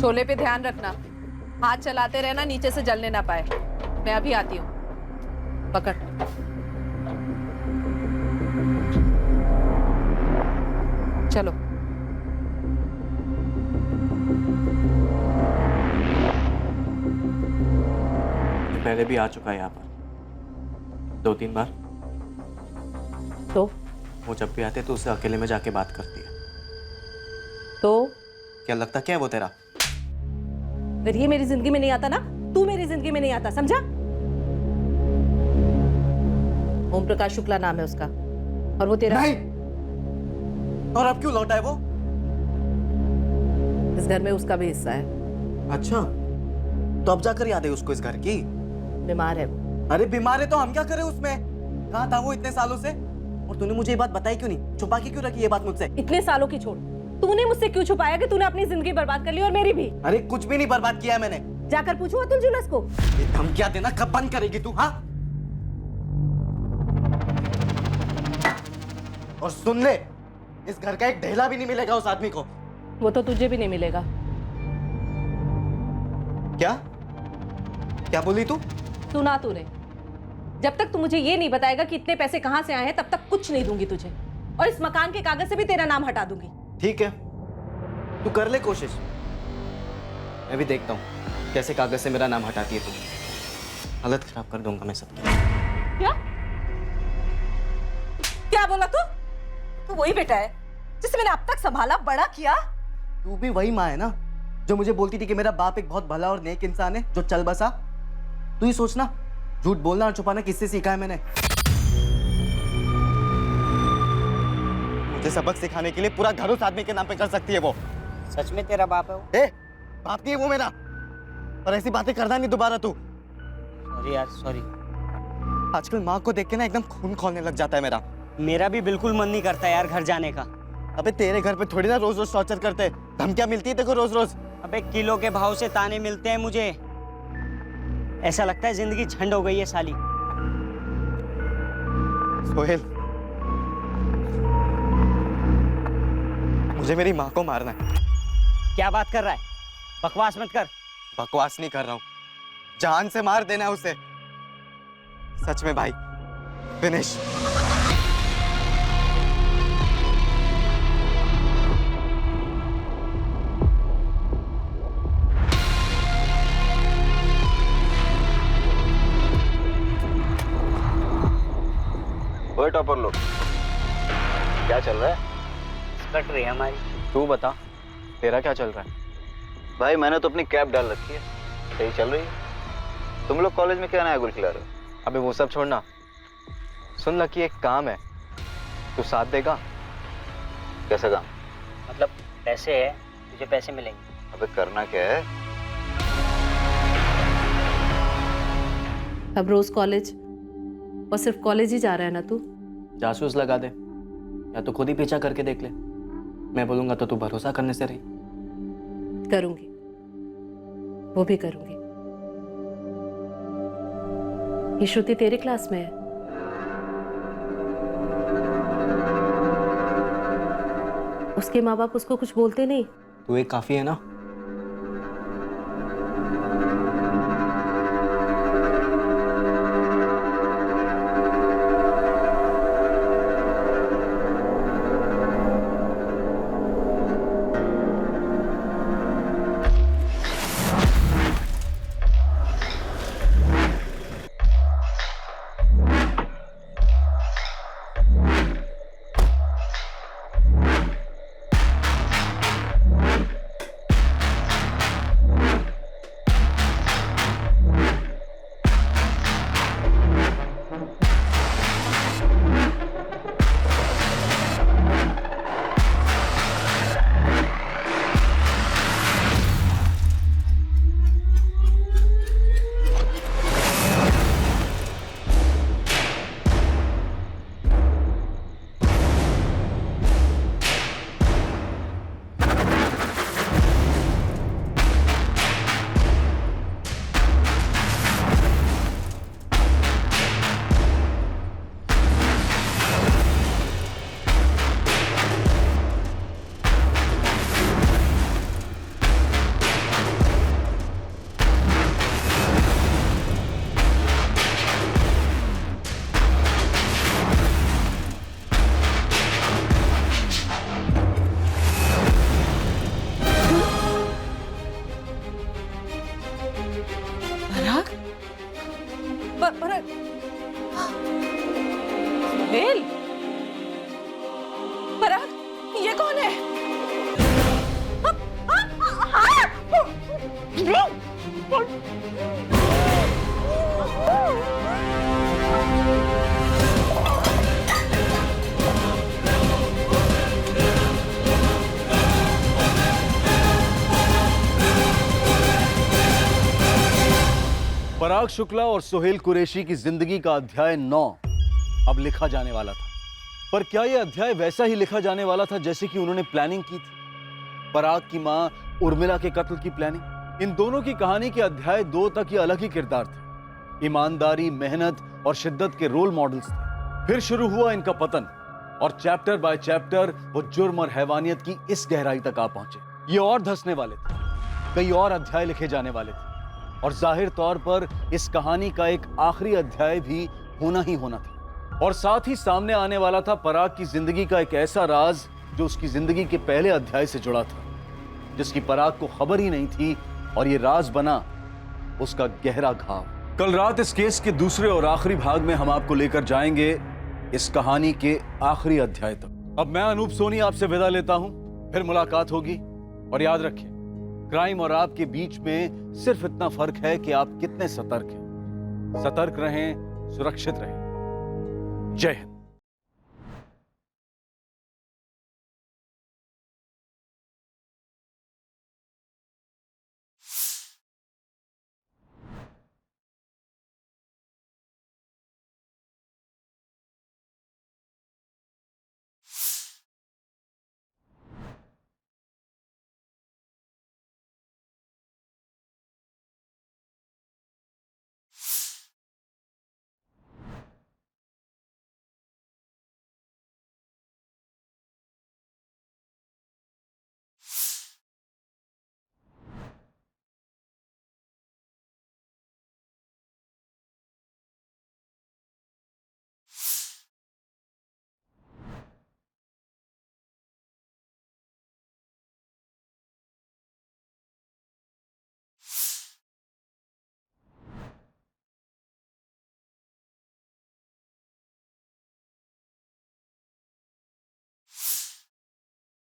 छोले पे ध्यान रखना, हाथ चलाते रहना, नीचे से जलने ना पाए। मैं अभी आती हूँ, पकड़। चलो। पहले भी आ चुका है यहाँ पर 2-3 बार। तो वो जब भी आते तो उसे अकेले में जाके बात करती है। तो क्या लगता क्या है वो तेरा? अगर ये मेरी जिंदगी में नहीं आता ना, तू मेरी जिंदगी में नहीं आता, समझा? ओम प्रकाश शुक्ला नाम है उसका, और वो तेरा नहीं। और अब क्यों लौटा है वो? इस घर में उसका भी हिस्सा है। अच्छा, तो अब जाकर याद है उसको इस घर की? बीमार है वो। अरे बीमार है तो हम क्या करें उसमें? कहाँ था वो इतने सालों से? और तूने मुझे ये बात बताई क्यों नहीं? छुपा के क्यों रखी ये बात मुझसे? इतने सालों की छोड़, तूने मुझसे क्यों छुपाया कि तूने अपनी जिंदगी बर्बाद कर ली और मेरी भी? अरे कुछ भी नहीं बर्बाद किया मैंने। जाकर पूछो अतुल जुलस को। ये धमकियां देना कब बंद करेगी तू? हाँ, और सुन ले, इस घर का एक ढेला भी नहीं मिलेगा उस आदमी को। वो तो तुझे भी नहीं मिलेगा। क्या क्या बोली तू? सुना तूने? जब तक तू मुझे ये नहीं बताएगा कि इतने पैसे कहां से आए हैं, तब तक कुछ नहीं दूंगी तुझे, और इस मकान के कागज से भी तेरा नाम हटा दूंगी। ठीक है, तू कर ले कोशिश, मैं भी देखता हूँ कैसे कागज से मेरा नाम हटाती है तू। हालत खराब कर दूंगा मैं सबकी। क्या क्या बोला तू? तू वही बेटा है जिसे मैंने अब तक संभाला, बड़ा किया। तू भी वही माँ है ना जो मुझे बोलती थी कि मेरा बाप एक बहुत भला और नेक इंसान है जो चल बसा। तू ही सोचना, झूठ बोलना और छुपाना किससे सीखा है मैंने? मुझे सबक सिखाने के लिए पूरा घर उस आदमी के नाम पे कर सकती है वो। सच में तेरा बाप है वो? बाप नहीं है वो मेरा, और ऐसी बातें करना नहीं दोबारा तू। सॉरी यार, सॉरी। आजकल माँ को देख के ना एकदम खून खौलने लग जाता है मेरा। मेरा भी बिल्कुल मन नहीं करता यार घर जाने का। अबे तेरे घर पे थोड़ी ना रोज रोज टॉर्चर करते, धमकियां मिलती है देखो रोज रोज। अबे किलो के भाव से ताने मिलते हैं मुझे, ऐसा लगता है जिंदगी झंड हो गई है साली। सोहेल, मुझे मेरी माँ को मारना है। क्या बात कर रहा है? बकवास मत कर। बकवास नहीं कर रहा हूँ, जान से मार देना है उसे। सच में भाई, फिनिश। ओए टॉपर लोग, क्या चल रहा है? कट रही है हमारी। तू बता, तेरा क्या चल रहा है? भाई मैंने तो अपनी कैब डाल रखी है, सही चल रही है। तुम लोग कॉलेज में क्या नया गुल खिला रहे हो? अबे वो सब छोड़ना, सुन लकी एक काम है, तू साथ देगा? कैसा काम? मतलब पैसे है, तुझे पैसे मिलेंगे। अबे करना क्या है? अब रोज कॉलेज, और सिर्फ कॉलेज ही जा रहा है ना तू? जासूस लगा दे, या तो खुद ही पीछा करके देख ले। मैं बोलूंगा तो तू भरोसा करने से रही। करूंगी, वो भी करूंगी। ये श्रुति तेरे क्लास में है? उसके माँ बाप उसको कुछ बोलते नहीं? तू एक काफी है ना। सुहेल, पराग, ये कौन है? पराग शुक्ला और सुहेल कुरैशी की जिंदगी का अध्याय 9 अब लिखा जाने वाला था। पर क्या यह अध्याय वैसा ही लिखा जाने वाला था जैसे कि उन्होंने प्लानिंग की थी? पराग की मां उर्मिला के कत्ल की प्लानिंग। इन दोनों की कहानी के अध्याय 2 तक ये अलग ही किरदार थे। ईमानदारी, मेहनत और शिद्दत के रोल मॉडल्स थे। फिर शुरू हुआ इनका पतन और चैप्टर बाय चैप्टर वो जुर्म और हैवानियत की इस गहराई तक आ पहुंचे। ये और धंसने वाले थे, कई और अध्याय लिखे जाने वाले थे और जाहिर तौर पर इस कहानी का एक आखिरी अध्याय भी होना ही होना था। और साथ ही सामने आने वाला था पराग की जिंदगी का एक ऐसा राज जो उसकी जिंदगी के पहले अध्याय से जुड़ा था, जिसकी पराग को खबर ही नहीं थी, और ये राज बना उसका गहरा घाव। कल रात इस केस के दूसरे और आखिरी भाग में हम आपको लेकर जाएंगे इस कहानी के आखिरी अध्याय तक। अब मैं अनूप सोनी आपसे विदा लेता हूं, फिर मुलाकात होगी। और याद रखें, क्राइम और आपके बीच में सिर्फ इतना फर्क है कि आप कितने सतर्क हैं। सतर्क रहें, सुरक्षित रहें। जय हिंद।